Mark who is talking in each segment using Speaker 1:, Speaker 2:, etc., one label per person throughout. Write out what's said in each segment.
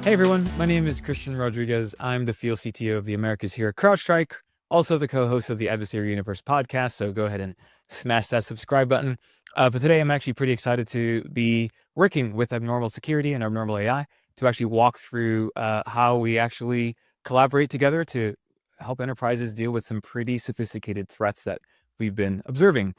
Speaker 1: Hey everyone, my name is Christian Rodriguez. I'm the field CTO of the Americas here at CrowdStrike, also the co-host of the Adversary Universe podcast. So go ahead and smash that subscribe button. But today I'm actually pretty excited to be working with Abnormal Security and Abnormal AI to actually walk through how we actually collaborate together to help enterprises deal with some pretty sophisticated threats that we've been observing.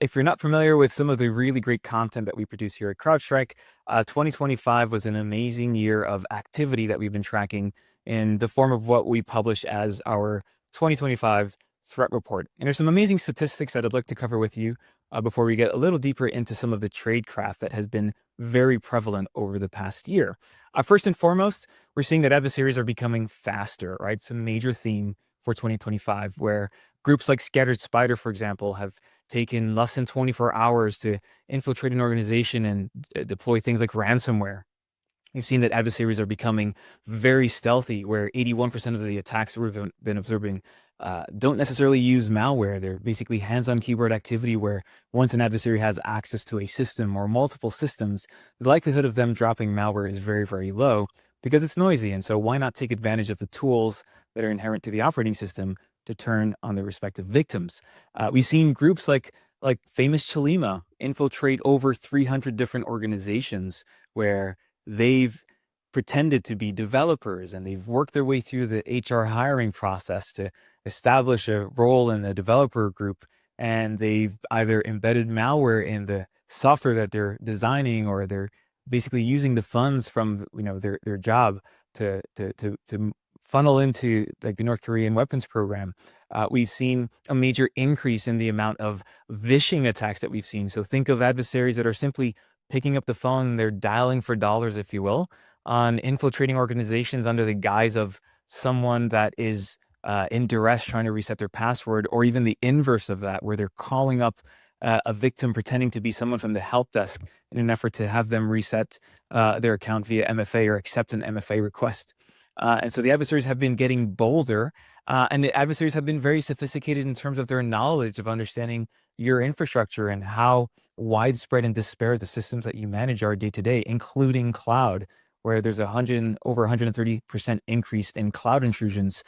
Speaker 1: If you're not familiar with some of the really great content that we produce here at CrowdStrike, 2025 was an amazing year of activity that we've been tracking in the form of what we publish as our 2025 threat report. And there's some amazing statistics that I'd like to cover with you before we get a little deeper into some of the tradecraft that has been very prevalent over the past year. First and foremost, we're seeing that adversaries are becoming faster, right? It's a major theme for 2025, where groups like Scattered Spider, for example, have taken less than 24 hours to infiltrate an organization and deploy things like ransomware. We've seen that adversaries are becoming very stealthy, where 81% of the attacks we've been observing don't necessarily use malware. They're basically hands-on keyboard activity where once an adversary has access to a system or multiple systems, the likelihood of them dropping malware is very, very low because it's noisy. And so why not take advantage of the tools that are inherent to the operating system to turn on the respective victims? We've seen groups like famous Chalima infiltrate over 300 different organizations where they've pretended to be developers and they've worked their way through the HR hiring process to establish a role in the developer group. And they've either embedded malware in the software that they're designing, or they're basically using the funds from their job to funnel into like the North Korean weapons program. We've seen a major increase in the amount of vishing attacks that we've seen. So think of adversaries that are simply picking up the phone, they're dialing for dollars, if you will, on infiltrating organizations under the guise of someone that is in duress trying to reset their password, or even the inverse of that, where they're calling up a victim pretending to be someone from the help desk in an effort to have them reset their account via MFA or accept an MFA request. And so the adversaries have been getting bolder, and the adversaries have been very sophisticated in terms of their knowledge of understanding your infrastructure and how widespread and disparate the systems that you manage are day to day, including cloud, where there's over 130% increase in cloud intrusions,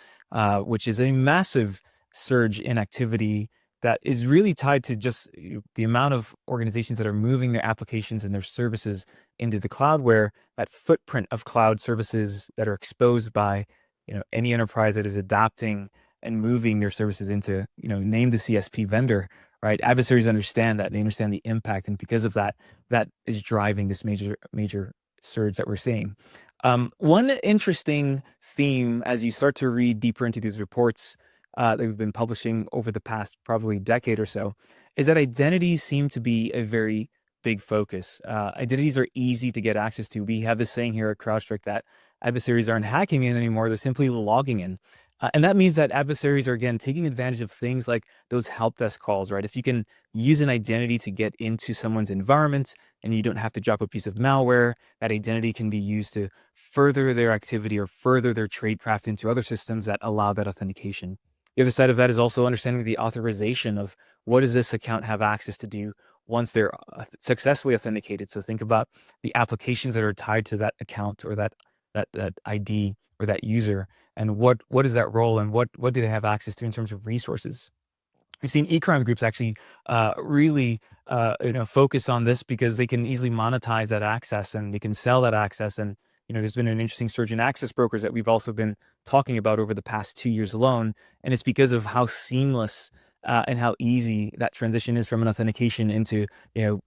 Speaker 1: which is a massive surge in activity that is really tied to just the amount of organizations that are moving their applications and their services into the cloud, where that footprint of cloud services that are exposed by any enterprise that is adopting and moving their services into name the CSP vendor, right? Adversaries understand that, they understand the impact, and because of that, that is driving this major surge that we're seeing. One interesting theme as you start to read deeper into these reports that we've been publishing over the past probably decade or so is that identities seem to be a very big focus. Identities are easy to get access to. We have this saying here at CrowdStrike that adversaries aren't hacking in anymore, they're simply logging in. And that means that adversaries are, again, taking advantage of things like those help desk calls, right? If you can use an identity to get into someone's environment and you don't have to drop a piece of malware, that identity can be used to further their activity or further their tradecraft into other systems that allow that authentication. The other side of that is also understanding the authorization of what does this account have access to do once they're successfully authenticated. So think about the applications that are tied to that account or that ID or that user, and what is that role, and what do they have access to in terms of resources. We've seen e-crime groups actually really focus on this because they can easily monetize that access and they can sell that access. And there's been an interesting surge in access brokers that we've also been talking about over the past 2 years alone, and it's because of how seamless and how easy that transition is from an authentication into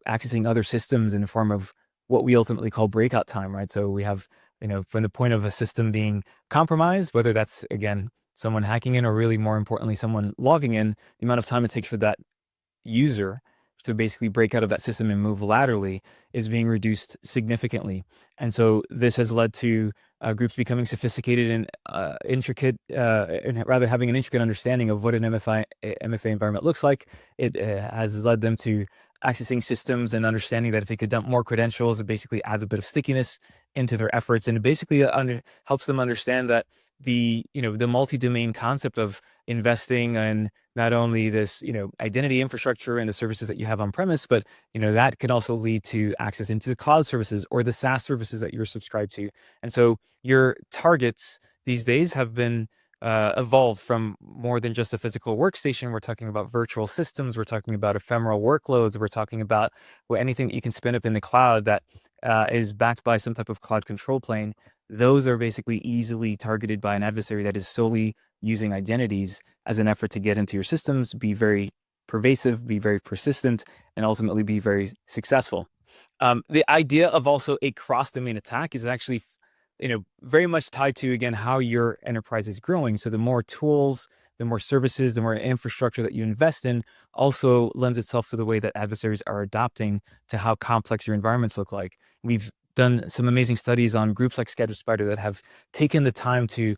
Speaker 1: accessing other systems in the form of what we ultimately call breakout time, right? So we have from the point of a system being compromised, whether that's, again, someone hacking in or really more importantly, someone logging in, the amount of time it takes for that user to basically break out of that system and move laterally is being reduced significantly. And so this has led to groups becoming sophisticated and intricate, and rather having an intricate understanding of what an MFA environment looks like. It has led them to accessing systems and understanding that if they could dump more credentials, it basically adds a bit of stickiness into their efforts, and it basically helps them understand that the multi-domain concept of investing in not only this, identity infrastructure and the services that you have on premise, but that can also lead to access into the cloud services or the SaaS services that you're subscribed to. And so your targets these days have been evolved from more than just a physical workstation. We're talking about virtual systems. We're talking about ephemeral workloads. We're talking about anything that you can spin up in the cloud that is backed by some type of cloud control plane. Those are basically easily targeted by an adversary that is solely using identities as an effort to get into your systems, be very pervasive, be very persistent, and ultimately be very successful. The idea of also a cross-domain attack is actually very much tied to, again, how your enterprise is growing. So the more tools, the more services, the more infrastructure that you invest in also lends itself to the way that adversaries are adapting to how complex your environments look like. We've done some amazing studies on groups like ScatterSpider that have taken the time to,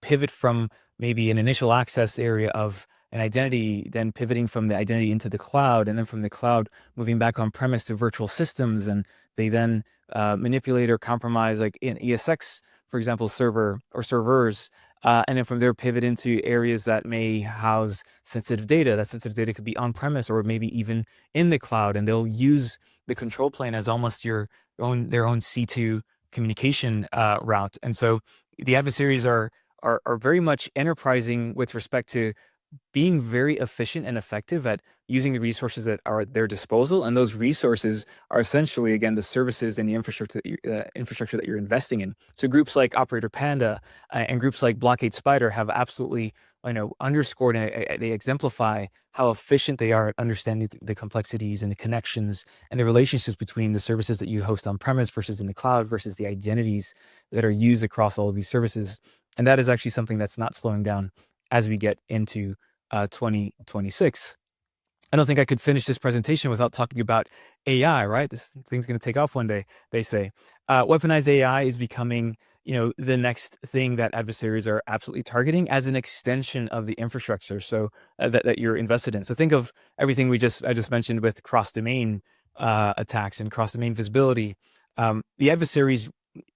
Speaker 1: pivot from maybe an initial access area of an identity, then pivoting from the identity into the cloud, and then from the cloud moving back on premise to virtual systems. And they then manipulate or compromise like an ESX, for example, server or servers. And then from there, pivot into areas that may house sensitive data. That sensitive data could be on premise or maybe even in the cloud. And they'll use the control plane as almost their own C2 communication route. And so the adversaries are very much enterprising with respect to being very efficient and effective at using the resources that are at their disposal. And those resources are essentially, again, the services and the infrastructure that you're investing in. So groups like Operator Panda and groups like Blockade Spider have absolutely, underscored and they exemplify how efficient they are at understanding the complexities and the connections and the relationships between the services that you host on premise versus in the cloud versus the identities that are used across all of these services. And that is actually something that's not slowing down as we get into 2026. I don't think I could finish this presentation without talking about AI, right? This thing's going to take off one day, they say. Weaponized AI is becoming, the next thing that adversaries are absolutely targeting as an extension of the infrastructure that you're invested in. So think of everything I just mentioned with cross-domain attacks and cross-domain visibility. The adversaries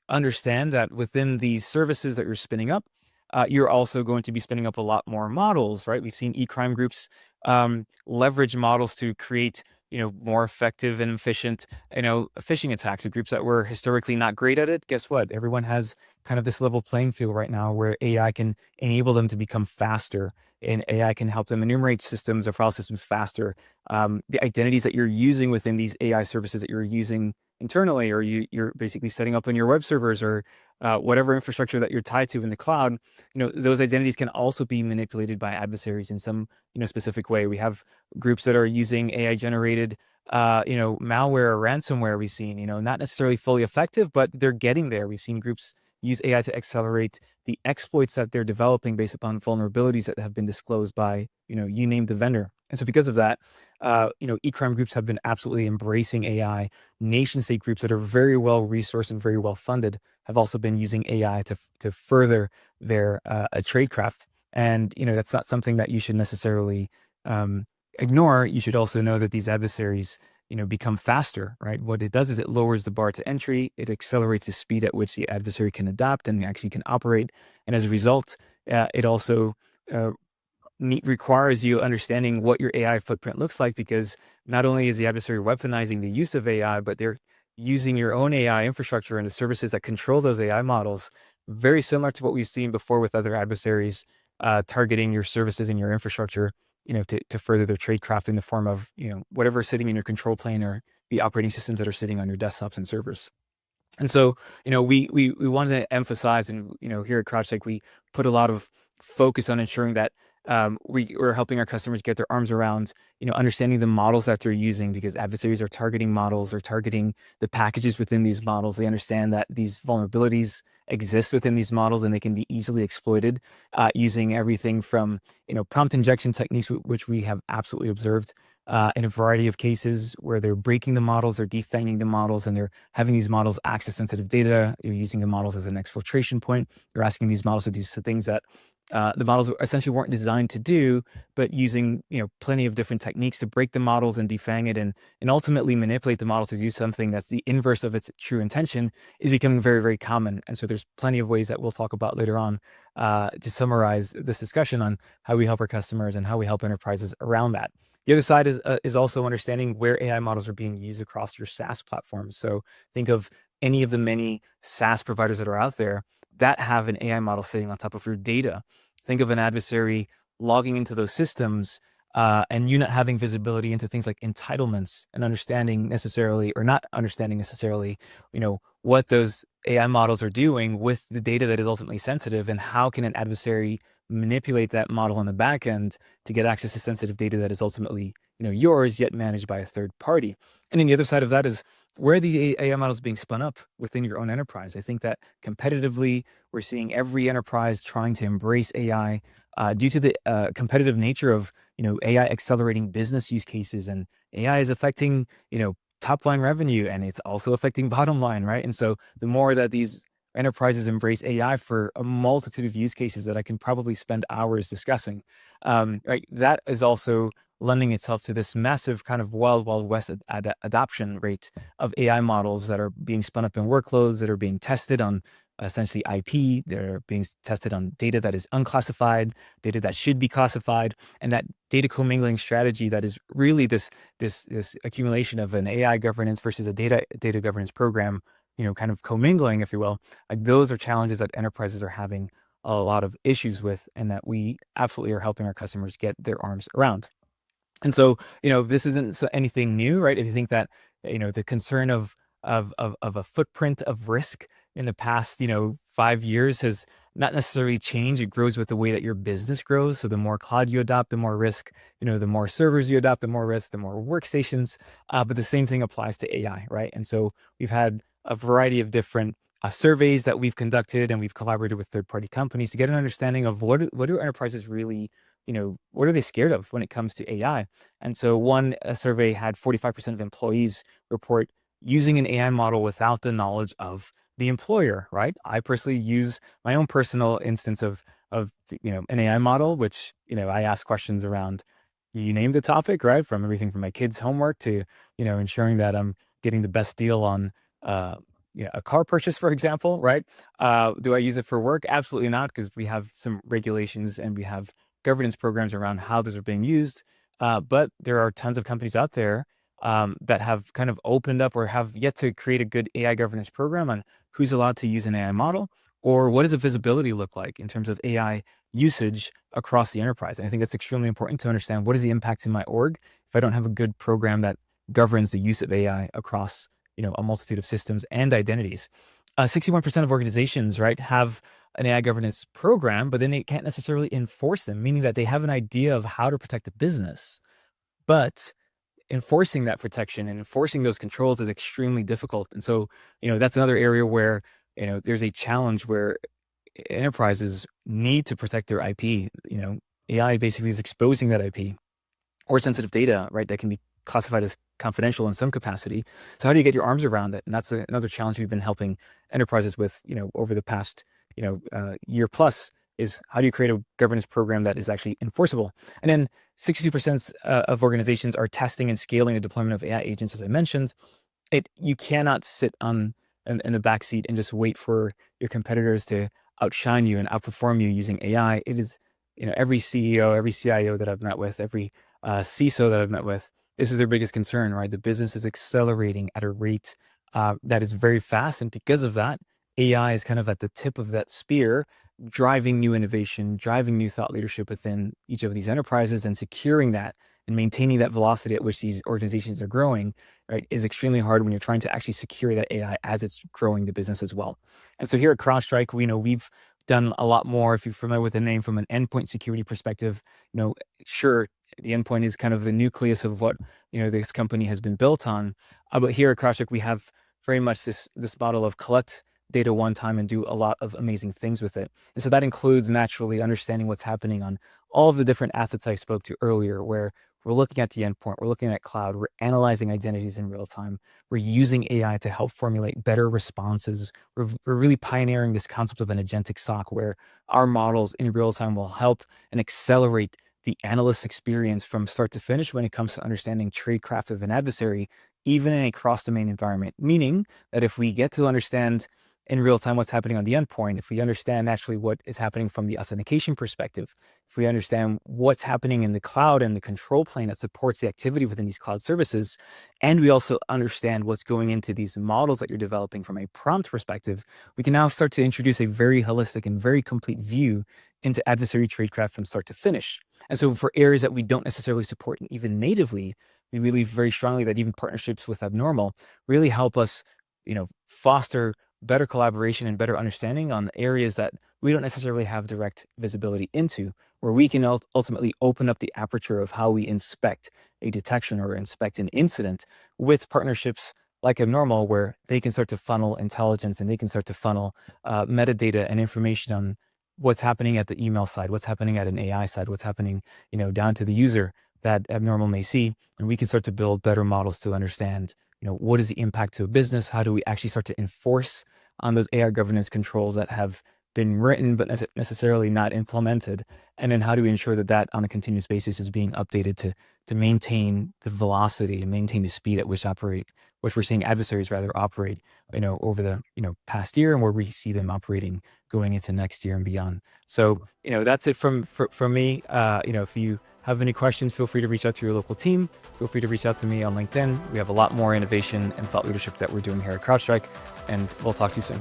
Speaker 1: understand that within these services that you're spinning up, you're also going to be spinning up a lot more models, right? We've seen e-crime groups leverage models to create, more effective and efficient, phishing attacks. The groups that were historically not great at it, guess what? Everyone has kind of this level playing field right now where AI can enable them to become faster, and AI can help them enumerate systems or file systems faster. The identities that you're using within these AI services that you're using internally, or you're basically setting up on your web servers or whatever infrastructure that you're tied to in the cloud, those identities can also be manipulated by adversaries in some, specific way. We have groups that are using AI generated, malware or ransomware. We've seen, not necessarily fully effective, but they're getting there. We've seen groups use AI to accelerate the exploits that they're developing based upon vulnerabilities that have been disclosed by, you name the vendor. And so because of that, e-crime groups have been absolutely embracing AI. Nation state groups that are very well resourced and very well funded have also been using AI to further their tradecraft. And, that's not something that you should necessarily ignore. You should also know that these adversaries, become faster, right? What it does is it lowers the bar to entry. It accelerates the speed at which the adversary can adapt and actually can operate. And as a result, it also requires you understanding what your AI footprint looks like, because not only is the adversary weaponizing the use of AI, but they're using your own AI infrastructure and the services that control those AI models, very similar to what we've seen before with other adversaries targeting your services and your infrastructure, to further their tradecraft in the form of, whatever's sitting in your control plane or the operating systems that are sitting on your desktops and servers. And so, we wanted to emphasize, and, here at CrowdStrike, we put a lot of focus on ensuring that we're helping our customers get their arms around, understanding the models that they're using, because adversaries are targeting models or targeting the packages within these models. They understand that these vulnerabilities exist within these models and they can be easily exploited using everything from, prompt injection techniques, which we have absolutely observed in a variety of cases where they're breaking the models, they're defanging the models, and they're having these models access sensitive data. You're using the models as an exfiltration point. You're asking these models to do things that the models essentially weren't designed to do, but using plenty of different techniques to break the models and defang it and ultimately manipulate the model to do something that's the inverse of its true intention is becoming very, very common. And so there's plenty of ways that we'll talk about later on to summarize this discussion on how we help our customers and how we help enterprises around that. The other side is also understanding where AI models are being used across your SaaS platforms. So think of any of the many SaaS providers that are out there that have an AI model sitting on top of your data. Think of an adversary logging into those systems and you not having visibility into things like entitlements and understanding necessarily or not understanding necessarily, what those AI models are doing with the data that is ultimately sensitive, and how can an adversary manipulate that model on the back end to get access to sensitive data that is ultimately, yours, yet managed by a third party. And then the other side of that is where are these AI models being spun up within your own enterprise. I think that competitively, we're seeing every enterprise trying to embrace AI due to the competitive nature of AI accelerating business use cases, and AI is affecting top line revenue, and it's also affecting bottom line, right? And so the more that these enterprises embrace AI for a multitude of use cases that I can probably spend hours discussing, right, that is also lending itself to this massive kind of wild, wild west adoption rate of AI models that are being spun up in workloads, that are being tested on essentially IP, they're being tested on data that is unclassified, data that should be classified, and that data commingling strategy that is really this accumulation of an AI governance versus a data governance program, kind of commingling, if you will. Like, those are challenges that enterprises are having a lot of issues with, and that we absolutely are helping our customers get their arms around. And so, this isn't anything new, right? If you think that, the concern of a footprint of risk in the past, 5 years has not necessarily changed. It grows with the way that your business grows. So the more cloud you adopt, the more risk, the more servers you adopt, the more risk, the more workstations. But the same thing applies to AI, right? And so we've had a variety of different surveys that we've conducted, and we've collaborated with third-party companies to get an understanding of what do enterprises really, what are they scared of when it comes to AI? And so one survey had 45% of employees report using an AI model without the knowledge of the employer, right? I personally use my own personal instance of an AI model, which I ask questions around, you name the topic, right? From everything from my kids' homework to ensuring that I'm getting the best deal on uh, a car purchase, for example, right? Do I use it for work? Absolutely not, because we have some regulations and we have governance programs around how those are being used. But there are tons of companies out there that have kind of opened up or have yet to create a good AI governance program on who's allowed to use an AI model, or what does the visibility look like in terms of AI usage across the enterprise. And I think that's extremely important to understand what is the impact in my org if I don't have a good program that governs the use of AI across a multitude of systems and identities. 61% of organizations, right, have an AI governance program, but then they can't necessarily enforce them, meaning that they have an idea of how to protect the business, but enforcing that protection and enforcing those controls is extremely difficult. And so, that's another area where, there's a challenge where enterprises need to protect their IP. AI basically is exposing that IP or sensitive data, right, that can be classified as confidential in some capacity. So how do you get your arms around it? And that's another challenge we've been helping enterprises with, over the past, year plus, is how do you create a governance program that is actually enforceable? And then 62% of organizations are testing and scaling the deployment of AI agents, as I mentioned. You cannot sit in the back seat and just wait for your competitors to outshine you and outperform you using AI. It is, every CEO, every CIO that I've met with, every CISO that I've met with, this is their biggest concern, right? The business is accelerating at a rate that is very fast. And because of that, AI is kind of at the tip of that spear, driving new innovation, driving new thought leadership within each of these enterprises, and securing that and maintaining that velocity at which these organizations are growing, right, is extremely hard when you're trying to actually secure that AI as it's growing the business as well. And so here at CrowdStrike, we've done a lot more. If you're familiar with the name from an endpoint security perspective, sure, the endpoint is kind of the nucleus of what this company has been built on. But here at CrowdStrike, we have very much this model of collect data one time and do a lot of amazing things with it. And so that includes naturally understanding what's happening on all of the different assets I spoke to earlier, where We're looking at the endpoint. We're looking at cloud. We're analyzing identities in real time. We're using AI to help formulate better responses. We're really pioneering this concept of an agentic SOC where our models in real time will help and accelerate the analyst experience from start to finish when it comes to understanding tradecraft of an adversary, even in a cross-domain environment. Meaning that if we get to understand in real time what's happening on the endpoint, if we understand actually what is happening from the authentication perspective, if we understand what's happening in the cloud and the control plane that supports the activity within these cloud services, and we also understand what's going into these models that you're developing from a prompt perspective, we can now start to introduce a very holistic and very complete view into adversary tradecraft from start to finish. And so for areas that we don't necessarily support even natively, we believe very strongly that even partnerships with Abnormal really help us, foster better collaboration and better understanding on the areas that we don't necessarily have direct visibility into, where we can ultimately open up the aperture of how we inspect a detection or inspect an incident with partnerships like Abnormal, where they can start to funnel intelligence and they can start to funnel metadata and information on what's happening at the email side, what's happening at an AI side, what's happening, down to the user that Abnormal may see. And we can start to build better models to understand, what is the impact to a business? How do we actually start to enforce on those AI governance controls that have been written but necessarily not implemented? And then how do we ensure that that on a continuous basis is being updated to maintain the velocity and maintain the speed at which we're seeing adversaries rather operate, over the, past year, and where we see them operating going into next year and beyond. So, that's it from me. If you have any questions, feel free to reach out to your local team. Feel free to reach out to me on LinkedIn. We have a lot more innovation and thought leadership that we're doing here at CrowdStrike, and we'll talk to you soon.